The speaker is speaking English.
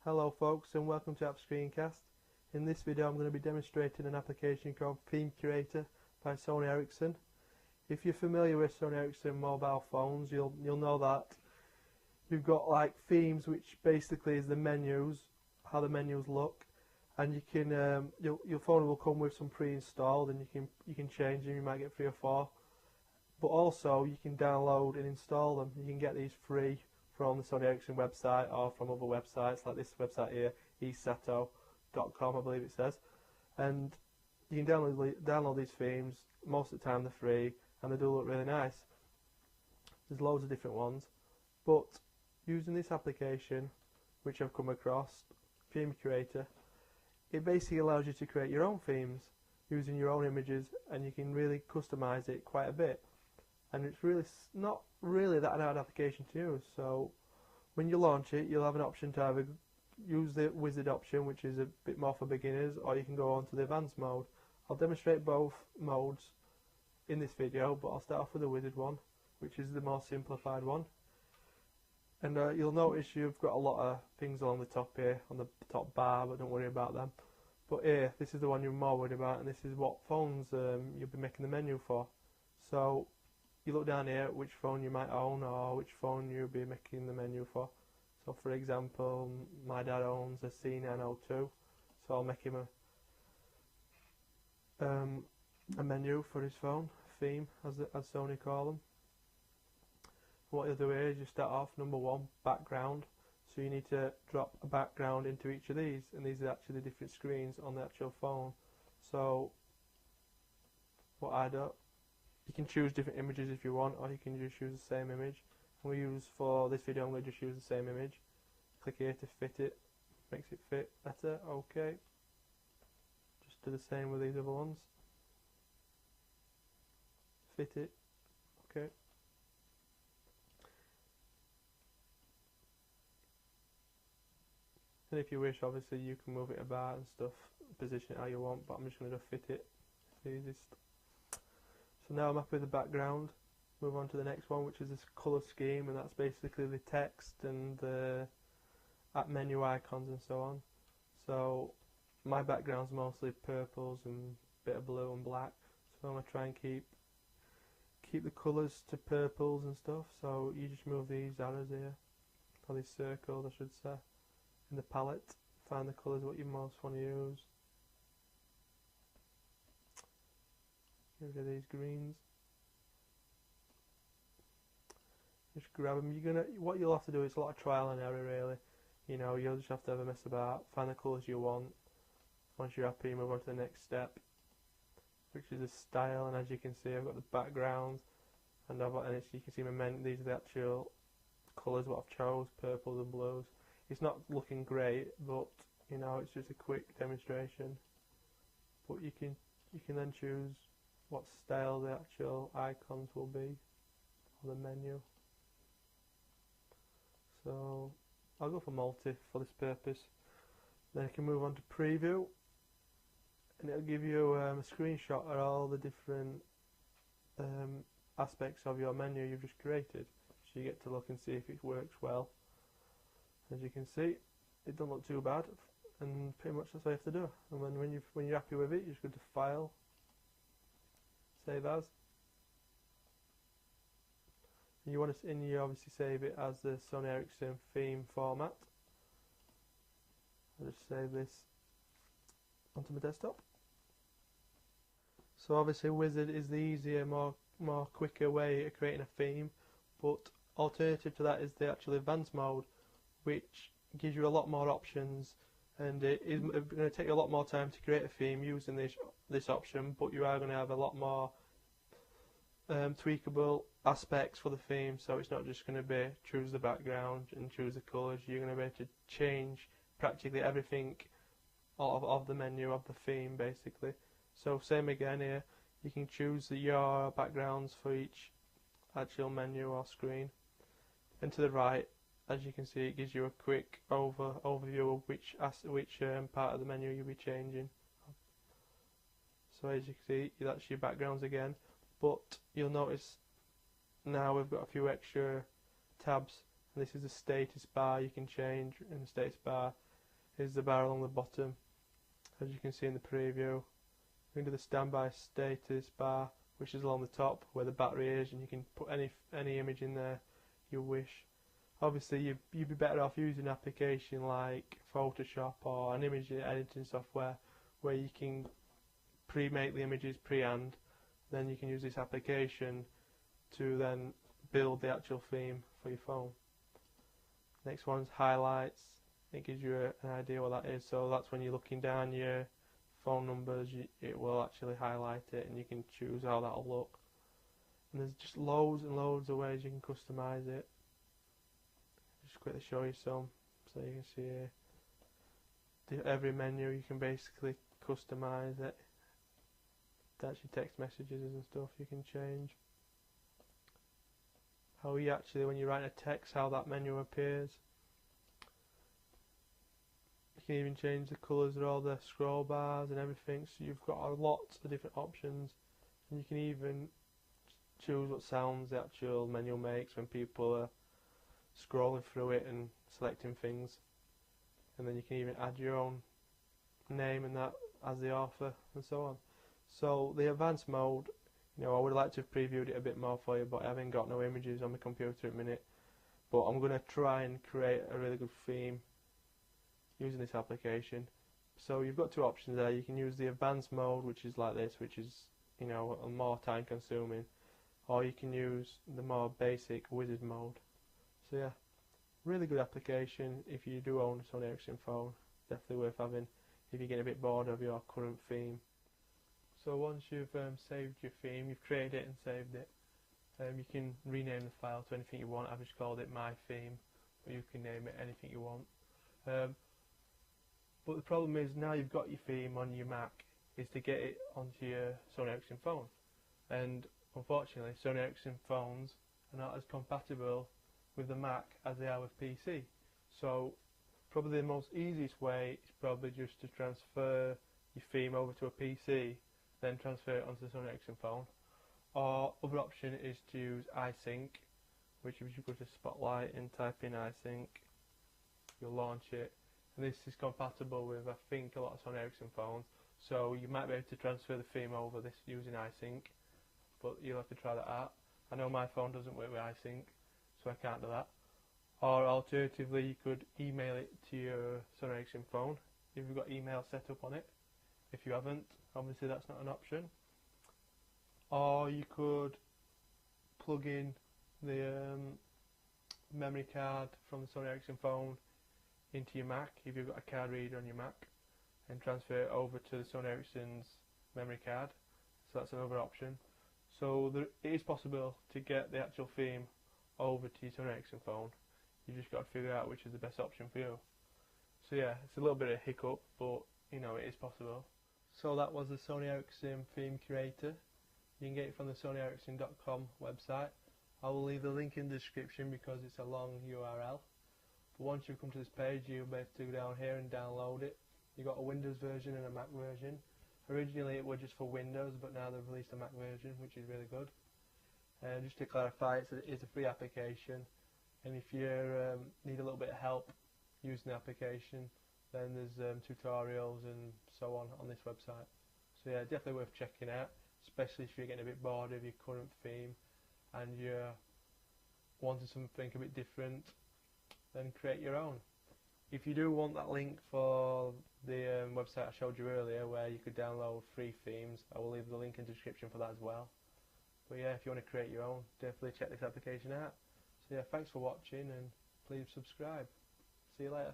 Hello folks, and welcome to App Screencast. In this video I'm going to be demonstrating an application called Theme Creator by Sony Ericsson. If you're familiar with Sony Ericsson mobile phones, you'll know that you've got like themes, which basically is the menus, how the menus look, and you can your phone will come with some pre-installed, and you can change them. You might get 3 or 4, but also you can download and install them. You can get these free from the Sony Ericsson website or from other websites like this website here, esato.com I believe it says, and you can download these themes. Most of the time they're free and they do look really nice. There's loads of different ones, but using this application which I've come across, Theme Creator, it basically allows you to create your own themes using your own images, and you can really customize it quite a bit. And it's really not really that hard application to use. So when you launch it, you'll have an option to either use the wizard option, which is a bit more for beginners, or you can go on to the advanced mode. I'll demonstrate both modes in this video, but I'll start off with the wizard one, which is the more simplified one. And you'll notice you've got a lot of things along the top here, on the top bar, but don't worry about them. But here, this is the one you're more worried about, and this is what phones you'll be making the menu for. So you look down here which phone you might own or which phone you'll be making the menu for. So for example, my dad owns a C902, so I'll make him a menu for his phone, theme as Sony call them. What you'll do here is you start off number 1, background. So you need to drop a background into each of these, and these are actually different screens on the actual phone. So what I do, you can choose different images if you want, or you can just use the same image. We use for this video, I'm going to just use the same image. Click here to fit it, makes it fit better. Okay. Just do the same with these other ones. Fit it. Okay. And if you wish, obviously you can move it about and stuff, position it how you want, but I'm just going to fit it. It's the easiest. So now I'm happy with the background. Move on to the next one, which is this colour scheme, and that's basically the text and the app menu icons and so on. So my background's mostly purples and a bit of blue and black, so I'm going to try and keep the colours to purples and stuff. So you just move these arrows here, or these circles I should say, in the palette, find the colours what you most want to use. Get rid of these greens. Just grab them. What you'll have to do is a lot of trial and error really. You know, you'll just have to have a mess about, find the colours you want. Once you're happy, move on to the next step, which is the style. And as you can see, I've got the backgrounds, and you can see these are the actual colours what I've chose, purples and blues. It's not looking great, but you know, it's just a quick demonstration. But you can then choose what style the actual icons will be on the menu. So I'll go for multi for this purpose. Then I can move on to preview, and it'll give you a screenshot of all the different aspects of your menu you've just created, so you get to look and see if it works well. As you can see, it doesn't look too bad, and pretty much that's all you have to do. And when you're happy with it, you just go to File, Save As. And you obviously save it as the Sony Ericsson theme format. I'll just save this onto my desktop. So obviously Wizard is the easier, more quicker way of creating a theme, but alternative to that is the actual advanced mode, which gives you a lot more options, and it is going to take you a lot more time to create a theme using this option, but you are going to have a lot more tweakable aspects for the theme. So it's not just going to be choose the background and choose the colours. You're going to be able to change practically everything of the menu of the theme basically. So same again here, you can choose your backgrounds for each actual menu or screen, and to the right, as you can see, it gives you a quick overview of which part of the menu you'll be changing. So as you can see, that's your backgrounds again, but you'll notice now we've got a few extra tabs, and this is the status bar you can change in the status bar. is the bar along the bottom, as you can see in the preview. We can do the standby status bar, which is along the top where the battery is, and you can put any image in there you wish. Obviously you'd be better off using an application like Photoshop or an image editing software where you can pre-make the images pre-hand. Then you can use this application to then build the actual theme for your phone. Next one's highlights. It gives you an idea what that is. So that's when you're looking down your phone numbers, it will actually highlight it, and you can choose how that'll look. And there's just loads and loads of ways you can customize it. Just quickly show you some, so you can see here. Every menu you can basically customize it. That's your text messages and stuff you can change. How you actually, when you write a text, how that menu appears. You can even change the colours of all the scroll bars and everything, so you've got a lot of different options. And you can even choose what sounds the actual menu makes when people are scrolling through it and selecting things. And then you can even add your own name and that as the author and so on. So the advanced mode, I would like to have previewed it a bit more for you, but I haven't got no images on my computer at the minute. But I'm going to try and create a really good theme using this application. So you've got two options there. You can use the advanced mode, which is like this, which is more time consuming, or you can use the more basic wizard mode. So yeah, really good application if you do own a Sony Ericsson phone. Definitely worth having if you're getting a bit bored of your current theme. So once you've saved your theme, you've created it and saved it, you can rename the file to anything you want. I've just called it my theme, but you can name it anything you want. But the problem is, now you've got your theme on your Mac, is to get it onto your Sony Ericsson phone. And unfortunately, Sony Ericsson phones are not as compatible with the Mac as they are with PC. So probably the most easiest way is probably just to transfer your theme over to a PC, then transfer it onto the Sony Ericsson phone. Or other option is to use iSync, which if you go to Spotlight and type in iSync, you'll launch it. And this is compatible with, I think, a lot of Sony Ericsson phones. So you might be able to transfer the theme over this using iSync, but you'll have to try that out. I know my phone doesn't work with iSync, so I can't do that. Or alternatively, you could email it to your Sony Ericsson phone if you've got email set up on it. If you haven't, obviously that's not an option. Or you could plug in the memory card from the Sony Ericsson phone into your Mac if you've got a card reader on your Mac, and transfer it over to the Sony Ericsson's memory card. So that's another option. So it is possible to get the actual theme over to your Sony Ericsson phone. You just got to figure out which is the best option for you. So yeah, it's a little bit of a hiccup, but it is possible. So that was the Sony Ericsson theme creator. You can get it from the SonyEricsson.com website. I will leave the link in the description because it's a long URL. But once you come to this page, you'll be able to go down here and download it. You've got a Windows version and a Mac version. Originally it was just for Windows, but now they've released a Mac version, which is really good. And just to clarify, it's a free application, and if you need a little bit of help using the application, then there's tutorials and so on this website. So yeah, definitely worth checking out, especially if you're getting a bit bored of your current theme and you're wanting something a bit different, then create your own. If you do want that link for the website I showed you earlier where you could download free themes, I will leave the link in the description for that as well. But yeah, if you want to create your own, definitely check this application out. So yeah, thanks for watching, and please subscribe. See you later.